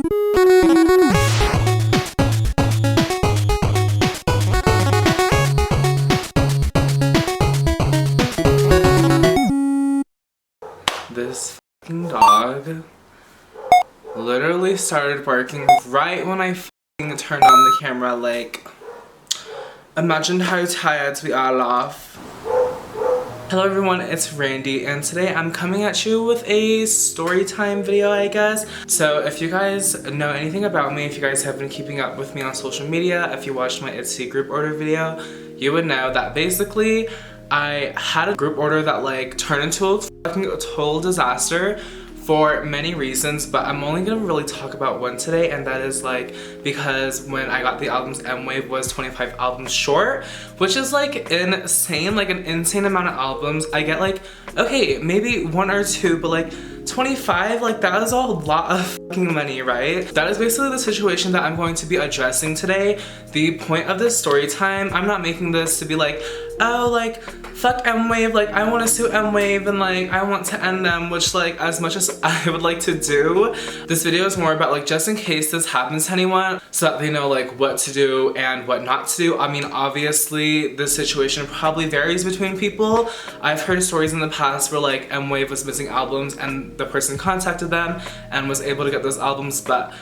This fucking dog literally started barking right when I fucking turned on the camera. Like, imagine how tired we all off. Hello everyone, it's Randy, and today I'm coming at you with a story time video, I guess. So if you guys know anything about me, if you guys have been keeping up with me on social media, if you watched my Etsy group order video, you would know that basically I had a group order that like turned into a fucking total disaster for many reasons, but I'm only gonna really talk about one today, and that is like because when I got the albums, mwave was 25 albums short, which is like insane, like an insane amount of albums. I get like, okay, maybe one or two, but like 25, like that is a lot of fucking money, right? That is basically the situation that I'm going to be addressing today. The point of this story time, I'm not making this to be like, oh, like fuck mwave, like I want to sue mwave and like I want to end them, which like as much as I would like to do, this video is more about like just in case this happens to anyone so that they know like what to do and what not to do. I mean, obviously this situation probably varies between people. I've heard stories in the past where like mwave was missing albums and the person contacted them and was able to get those albums, but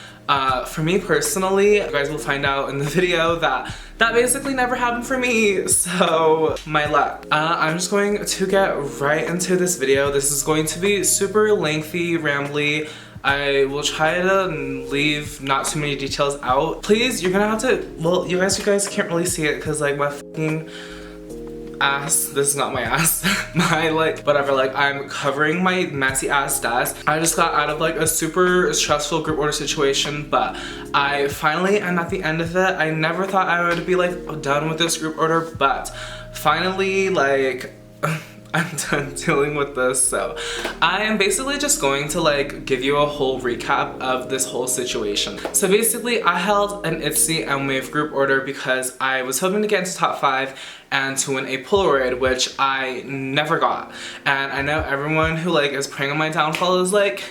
for me personally, you guys will find out in the video that that basically never happened for me, so my luck. I'm just going to get right into this video. This is going to be super lengthy, rambly. I will try to leave not too many details out. Please, you're gonna have to, well, you guys can't really see it because like my fucking ass, this is not my ass, my like whatever, like I'm covering my messy ass desk. I just got out of like a super stressful group order situation, but I finally am at the end of it. I never thought I would be like done with this group order, but finally like I'm done dealing with this. So I am basically just going to like give you a whole recap of this whole situation. So basically I held an Etsy mwave group order because I was hoping to get into top 5 and to win a Polaroid, which I never got. And I know everyone who like is preying on my downfall is like,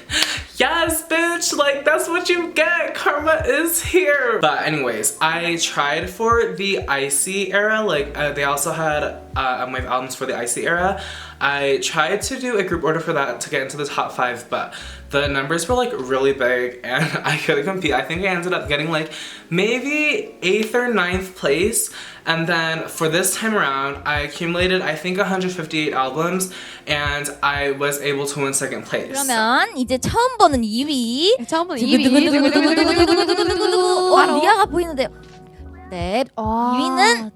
yes bitch, like that's what you get, karma is here. But anyways, I tried for the Icy era, like they also had mwave albums for the Icy era. I tried to do a group order for that to get into the top 5, but the numbers were like really big and I couldn't compete. I think I ended up getting like maybe 8th or 9th place, and then for this time around I accumulated I think 158 albums and I was able to win 2nd place. 그러면 이제 처음 보는 2위. 처음 보는 2위. 와, 리아가 보이는데. 네. 2위는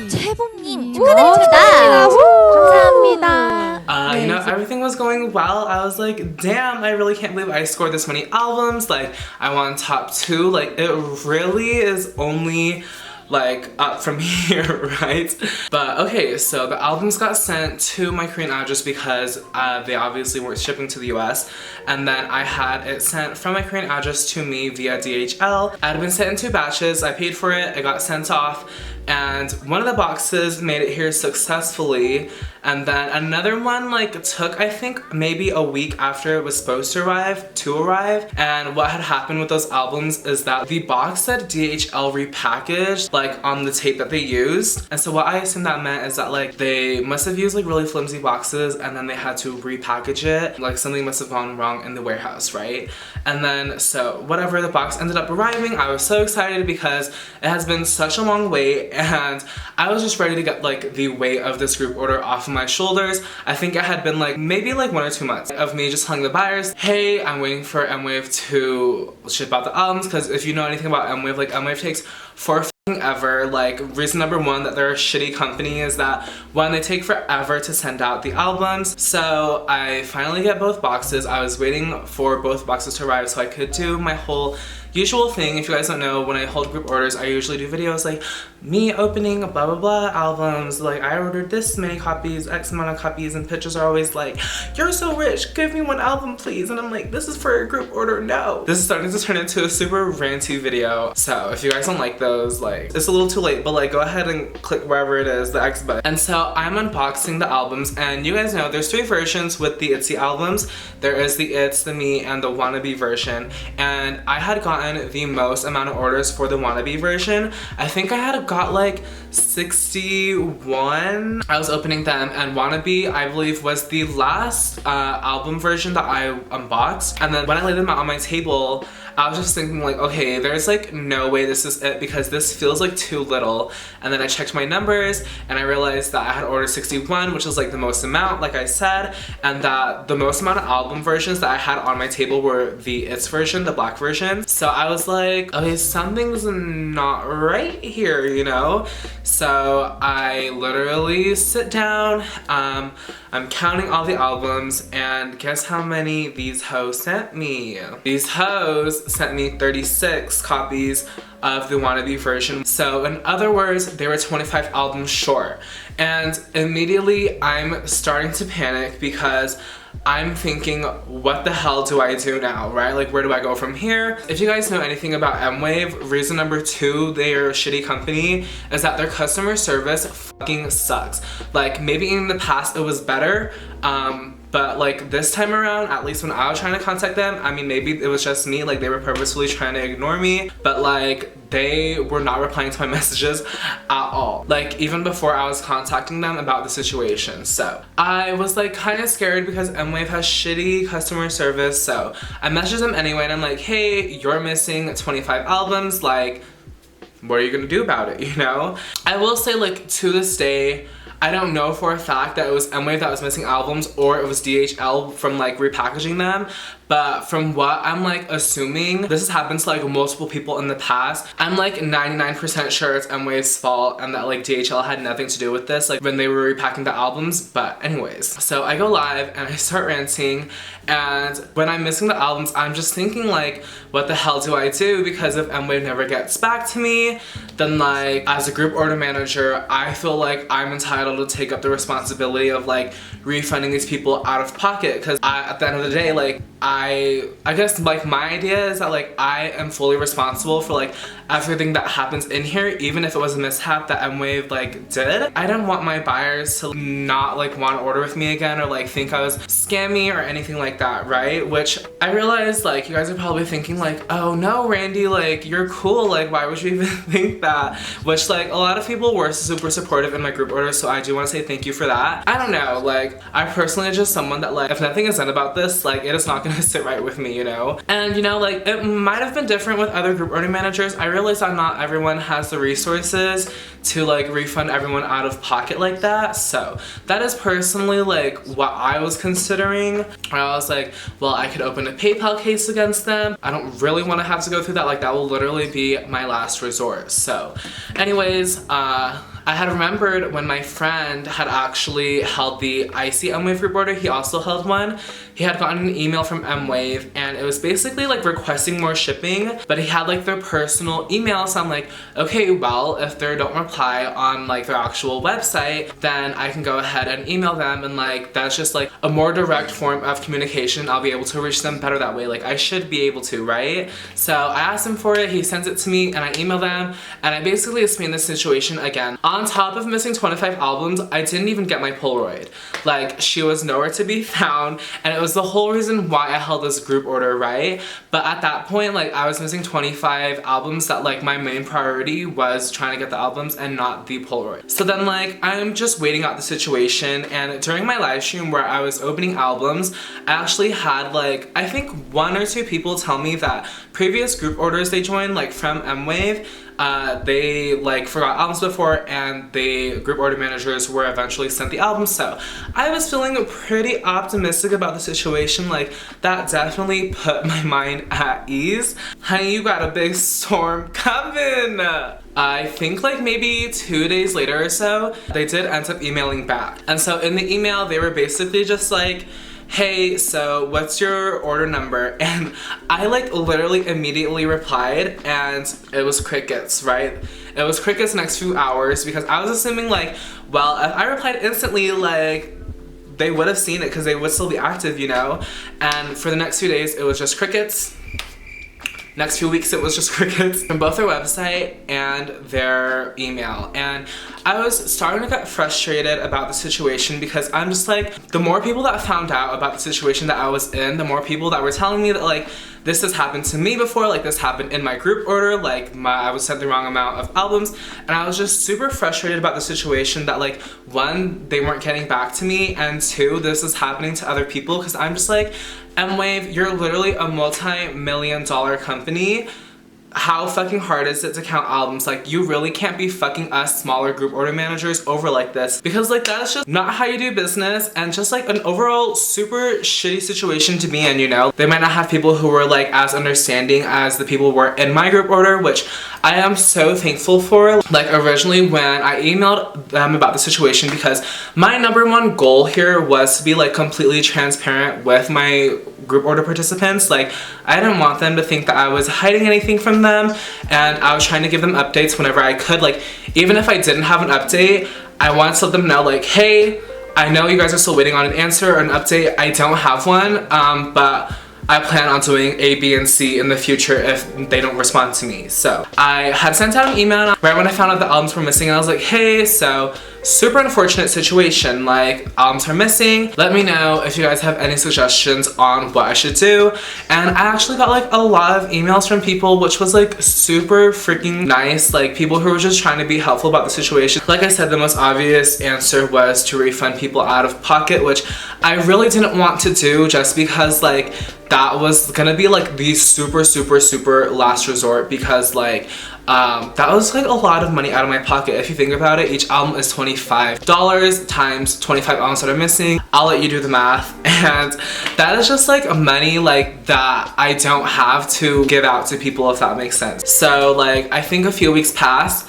채봄님 축하드립니다. 감사합니다. You know, everything was going well. I was like, damn, I really can't believe I scored this many albums. Like, I won top 2. Like, it really is only like up from here, right? But okay, so the albums got sent to my Korean address because they obviously weren't shipping to the US, and then I had it sent from my Korean address to me via DHL. It had been sent in 2 batches. I paid for it, it got sent off, and one of the boxes made it here successfully, and then another one like took I think maybe a week after it was supposed to arrive. And what had happened with those albums is that the box said DHL repackaged like on the tape that they used, and so what I assume that meant is that like they must have used like really flimsy boxes and then they had to repackage it, like something must have gone wrong in the warehouse, right? And then so whatever, the box ended up arriving. I was so excited because it has been such a long wait and I was just ready to get like the weight of this group order off of my shoulders. I think it had been like maybe like 1 or 2 months of me just telling the buyers, hey, I'm waiting for mwave to ship out the albums, because if you know anything about mwave, like mwave takes forever. Like reason number 1 that they're a shitty company is that one, they take forever to send out the albums. So I finally get both boxes. I was waiting for both boxes to arrive so I could do my whole usual thing. If you guys don't know, when I hold group orders, I usually do videos like me opening blah blah blah albums, like I ordered this many copies, X amount of copies, and pictures are always like, you're so rich, give me 1 album please, and I'm like, this is for a group order, no. This is starting to turn into a super ranty video, so if you guys don't like those, like like, it's a little too late, but like go ahead and click wherever it is, the X button. And so I'm unboxing the albums, and you guys know there's 3 versions with the Itsy albums. There is the It's, the Me, and the Wannabe version. And I had gotten the most amount of orders for the Wannabe version. I think I had got like 61. I was opening them, and Wannabe, I believe, was the last album version that I unboxed. And then when I laid them out on my table, I was just thinking like, okay, there's like no way this is it because this feels like too little. And then I checked my numbers and I realized that I had ordered 61, which was like the most amount, like I said, and that the most amount of album versions that I had on my table were the It's version, the black version. So I was like, okay, something's not right here, you know? So I literally sit down, I'm counting all the albums, and guess how many these hoes sent me? These hoes sent me 36 copies of the Wannabe version. So in other words, they were 25 albums short. And immediately I'm starting to panic because I'm thinking, what the hell do I do now, right? Like, where do I go from here? If you guys know anything about mwave, reason number 2 they're a shitty company is that their customer service fucking sucks. Like, maybe in the past it was better, but like this time around, at least when I was trying to contact them, I mean, maybe it was just me, like they were purposefully trying to ignore me, but like they were not replying to my messages at all. Like even before I was contacting them about the situation. So I was like kind of scared because mwave has shitty customer service. So I messaged them anyway and I'm like, hey, you're missing 25 albums. Like, what are you gonna do about it, you know? I will say, like, to this day, I don't know for a fact that it was mwave that was missing albums or it was DHL from like repackaging them, but from what I'm like assuming, this has happened to like multiple people in the past. I'm like 99% sure it's mwave's fault and that like DHL had nothing to do with this, like when they were repacking the albums. But anyways, so I go live and I start ranting, and when I'm missing the albums, I'm just thinking like, what the hell do I do? Because if mwave never gets back to me, then like as a group order manager, I feel like I'm entitled to take up the responsibility of like refunding these people out of pocket, because at the end of the day, like I guess like my idea is that like I am fully responsible for like everything that happens in here, even if it was a mishap that mwave like did. I don't want my buyers to not like want to order with me again or like think I was scammy or anything like that, right? Which I realized like you guys are probably thinking like, oh no, Randy, like you're cool, like why would you even think that? Which like a lot of people were super supportive in my group orders, so I do want to say thank you for that. I don't know, like I personally am just someone that like if nothing is said about this, like it is not gonna sit right with me, you know? And you know, like it might have been different with other group order managers. I realize that not everyone has the resources to like refund everyone out of pocket like that. So that is personally like what I was considering. I was like, well, I could open a PayPal case against them. I don't really want to have to go through that. Like that will literally be my last resort. So anyways, I had remembered when my friend had actually held the Icy mwave group order, he also held one. He had gotten an email from mwave and it was basically like requesting more shipping, but he had like their personal email. So I'm like, okay, well, if they don't reply on like their actual website, then I can go ahead and email them, and like that's just like a more direct form of communication. I'll be able to reach them better that way. Like I should be able to, right? So I asked him for it, he sends it to me, and I email them, and I basically explained the situation again. On top of missing 25 albums, I didn't even get my Polaroid. Like she was nowhere to be found, and it was the whole reason why I held this group order, right? But at that point, like I was missing 25 albums that like my main priority was trying to get the albums and not the Polaroid. So then like I'm just waiting out the situation, and during my live stream where I was opening albums, I actually had like I think 1 or 2 people tell me that previous group orders they joined like from mwave, they like forgot albums before and the group order managers were eventually sent the albums. So I was feeling pretty optimistic about the situation. Like that definitely put my mind at ease. Honey, you got a big storm coming. I think like maybe 2 days later or so, they did end up emailing back. And so in the email, they were basically just like, hey, so what's your order number? And I like literally immediately replied, and it was crickets, right? It was crickets the next few hours because I was assuming like, well, if I replied instantly, like they would have seen it because they would still be active, you know? And for the next few days, it was just crickets, Next few weeks it was just crickets from both their website and their email. And I was starting to get frustrated about the situation because I'm just like, the more people that found out about the situation that I was in, the more people that were telling me that like, this has happened to me before, like this happened in my group order, like I was sent the wrong amount of albums, and I was just super frustrated about the situation that like, one, they weren't getting back to me, and two, this is happening to other people, because I'm just like, mwave, you're literally a multi-million-dollar company. How fucking hard is it to count albums? Like, you really can't be fucking us smaller group order managers over like this, because like that's just not how you do business, and just like an overall super shitty situation to be in, you know? They might not have people who were like as understanding as the people were in my group order, which I am so thankful for. Like originally when I emailed them about the situation, because my #1 goal here was to be like completely transparent with my group order participants. Like I didn't want them to think that I was hiding anything from them, and I was trying to give them updates whenever I could. Like even if I didn't have an update, I wanted to let them know like, hey, I know you guys are still waiting on an answer or an update. I don't have one, but I plan on doing A, B, and C in the future if they don't respond to me. So I had sent out an email right when I found out the albums were missing, and I was like, hey, so super unfortunate situation, like albums are missing. Let me know if you guys have any suggestions on what I should do. And I actually got like a lot of emails from people, which was like super freaking nice. Like people who were just trying to be helpful about the situation. Like I said, the most obvious answer was to refund people out of pocket, which I really didn't want to do, just because like that was gonna be like the super last resort, because like that was like a lot of money out of my pocket. If you think about it, each album is $25 times 25 albums that are missing. I'll let you do the math, and that is just like money like that I don't have to give out to people, if that makes sense. So like I think a few weeks passed,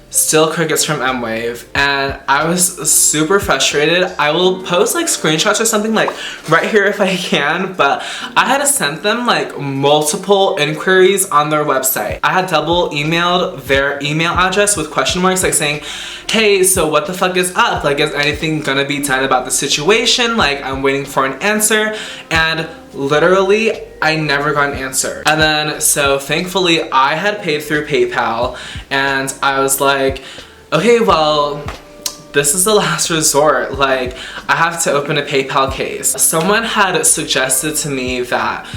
still crickets from mwave, and I was super frustrated. I will post like screenshots or something like right here if I can, but I had to send them like multiple inquiries on their website. I had double emailed their email address with question marks, like saying, hey, so what the fuck is up? Like, is anything gonna be done about the situation? Like, I'm waiting for an answer, and literally I never got an answer. And then so thankfully I had paid through PayPal, and I was like, okay, well, this is the last resort. Like, I have to open a PayPal case. Someone had suggested to me that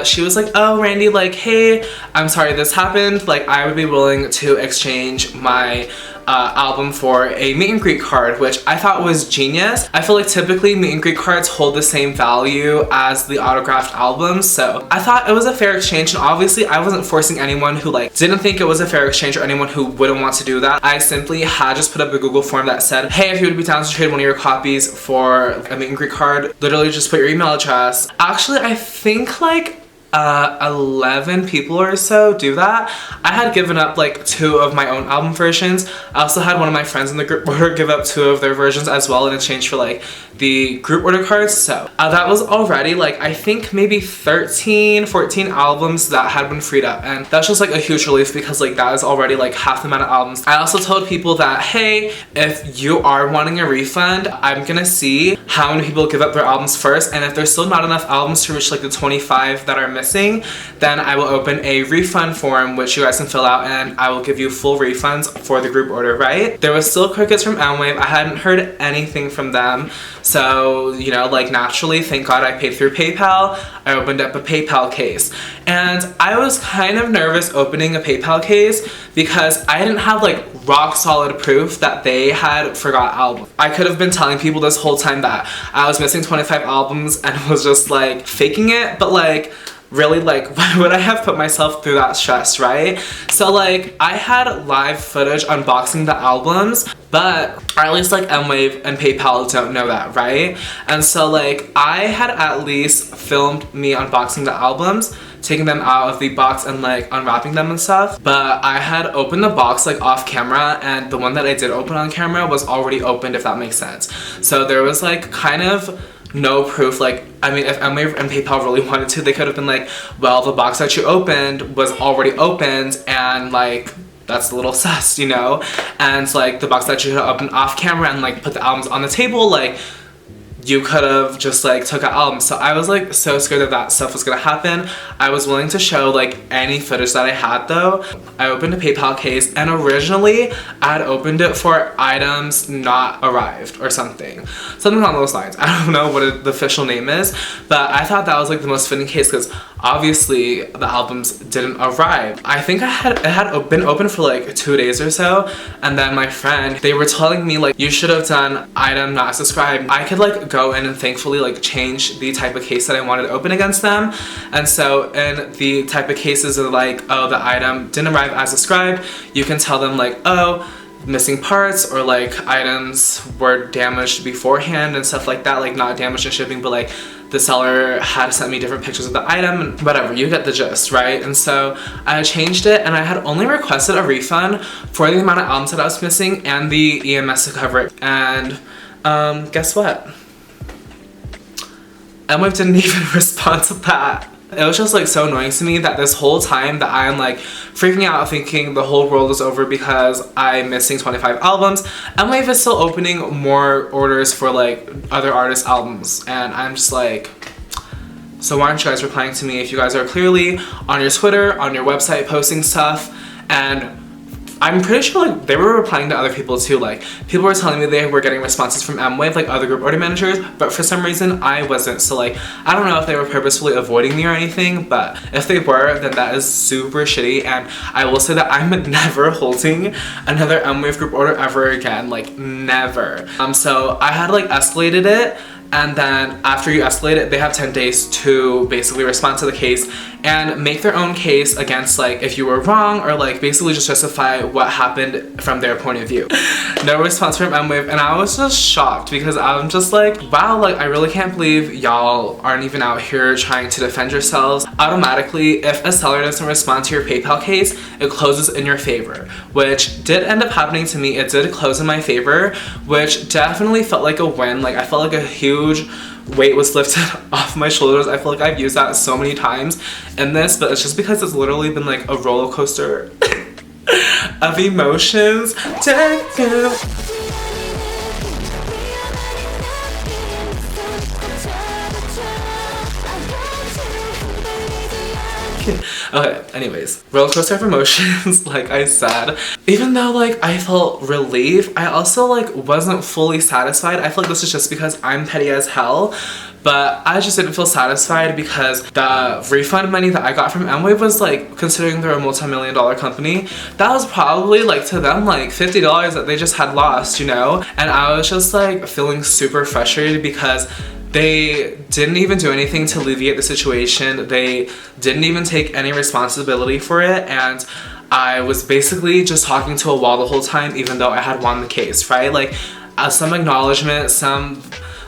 she was like, oh, Randy, like, hey, I'm sorry this happened. Like, I would be willing to exchange my album for a meet and greet card, which I thought was genius. I feel like typically meet and greet cards hold the same value as the autographed albums, so I thought it was a fair exchange. And obviously I wasn't forcing anyone who like didn't think it was a fair exchange, or anyone who wouldn't want to do that. I simply had just put up a Google form that said, hey, if you would be down to trade one of your copies for a meet and greet card, literally just put your email address. Actually, I think like 11 people or so do that. I had given up like 2 of my own album versions. I also had one of my friends in the group order give up 2 of their versions as well in exchange for like the group order cards. So that was already like I think maybe 13, 14 albums that had been freed up, and that's just like a huge relief, because like that is already like half the amount of albums. I also told people that, hey, if you are wanting a refund, I'm gonna see how many people give up their albums first, and if there's still not enough albums to reach like the 25 that are missing, then I will open a refund form which you guys can fill out, and I will give you full refunds for the group order, right? There was still crickets from mwave. I hadn't heard anything from them, so you know, like naturally, thank God I paid through PayPal. I opened up a PayPal case, and I was kind of nervous opening a PayPal case because I didn't have like rock solid proof that they had forgot albums. I could have been telling people this whole time that I was missing 25 albums and was just like faking it, but like really, like, why would I have put myself through that stress, right? So like I had live footage unboxing the albums, but or at least like mwave and PayPal don't know that, right? And so like I had at least filmed me unboxing the albums, taking them out of the box and like unwrapping them and stuff, but I had opened the box like off camera, and the one that I did open on camera was already opened, if that makes sense. So there was like kind of no proof. Like, I mean, if mwave and PayPal really wanted to, they could have been like, well, the box that you opened was already opened, and like that's a little sus, you know? And like the box that you opened off camera and like put the albums on the table, like you could have just like took out albums. So I was like so scared that that stuff was gonna happen. I was willing to show like any footage that I had though. I opened a PayPal case, and originally I had opened it for items not arrived or something along those lines. I don't know what the official name is, but I thought that was like the most fitting case because obviously the albums didn't arrive. I think it had been open for like 2 days or so, and then my friend, they were telling me like, you should have done item not subscribed. I could like go in and thankfully like change the type of case that I wanted to open against them. And so in the type of cases of like, oh, the item didn't arrive as described, you can tell them like, oh, missing parts, or like items were damaged beforehand and stuff like that, like not damaged in shipping, but like the seller had sent me different pictures of the item and whatever, you get the gist, right? And so I changed it, and I had only requested a refund for the amount of albums that I was missing and the EMS to cover it. And guess what? mwave didn't even respond to that. It was just like so annoying to me that this whole time that I'm like freaking out thinking the whole world is over because I'm missing 25 albums, mwave is still opening more orders for like other artists' albums, and I'm just like, so why aren't you guys replying to me if you guys are clearly on your Twitter, on your website posting stuff? And I'm pretty sure like they were replying to other people too. Like people were telling me they were getting responses from mwave, like other group order managers, but for some reason I wasn't. So like I don't know if they were purposefully avoiding me or anything, but if they were, then that is super shitty. And I will say that I'm never holding another mwave group order ever again, like never. So I had like escalated it, and then after you escalate it, they have 10 days to basically respond to the case and make their own case against like if you were wrong, or like basically just justify what happened from their point of view. No response from mwave, and I was just shocked because I'm just like, wow, like I really can't believe y'all aren't even out here trying to defend yourselves. Automatically, if a seller doesn't respond to your PayPal case, it closes in your favor, which did end up happening to me. It did close in my favor, which definitely felt like a win. Like I felt like a huge weight was lifted off my shoulders. I feel like I've used that so many times in this, but it's just because it's literally been like a roller coaster of emotions. Okay, anyways, roller coaster of emotions, like I said. Even though like I felt relief, I also like wasn't fully satisfied. I feel like this is just because I'm petty as hell, but I just didn't feel satisfied because the refund money that I got from mwave was like, considering they're a multi-million-dollar company, that was probably like to them like $50 that they just had lost, you know? And I was just like feeling super frustrated because they didn't even do anything to alleviate the situation. They didn't even take any responsibility for it, and I was basically just talking to a wall the whole time, even though I had won the case, right? Like some acknowledgement, some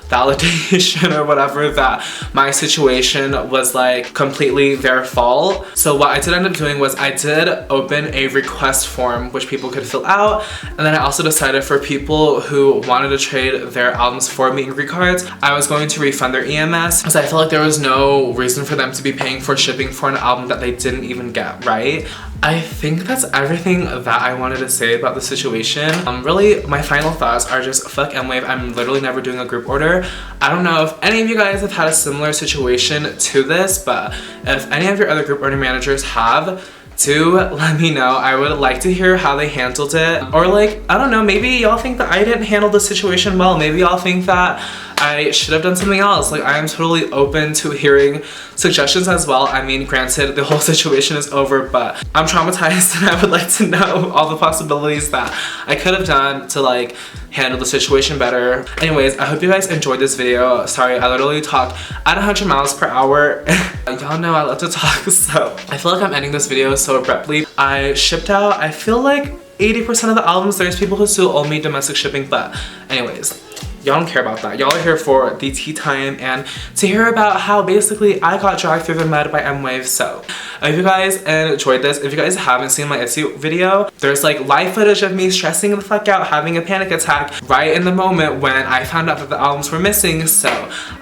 validation or whatever that my situation was like completely their fault. So what I did end up doing was I did open a request form which people could fill out, and then I also decided for people who wanted to trade their albums for me in recards, I was going to refund their EMS because I felt like there was no reason for them to be paying for shipping for an album that they didn't even get, right? I think that's everything that I wanted to say about the situation. Really, my final thoughts are just fuck mwave. I'm literally never doing a group order. I don't know if any of you guys have had a similar situation to this, but if any of your other group order managers have, do let me know. I would like to hear how they handled it. Or like, I don't know, maybe y'all think that I didn't handle the situation well. Maybe y'all think that I should have done something else. Like I am totally open to hearing suggestions as well. I mean, granted, the whole situation is over, but I'm traumatized and I would like to know all the possibilities that I could have done to like handle the situation better. Anyways, I hope you guys enjoyed this video. Sorry, I literally talked at 100 miles per hour. Y'all know I love to talk, so I feel like I'm ending this video so abruptly. I shipped out, I feel like 80% of the albums. There's people who still owe me domestic shipping, but anyways, y'all don't care about that. Y'all are here for the tea time and to hear about how basically I got dragged through the mud by mwave. So I hope you guys enjoyed this. If you guys haven't seen my Etsy video, there's like live footage of me stressing the fuck out, having a panic attack right in the moment when I found out that the albums were missing. So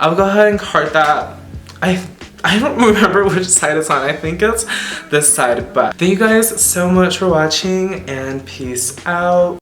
I'll go ahead and card that. I don't remember which side it's on. I think it's this side, but thank you guys so much for watching and peace out.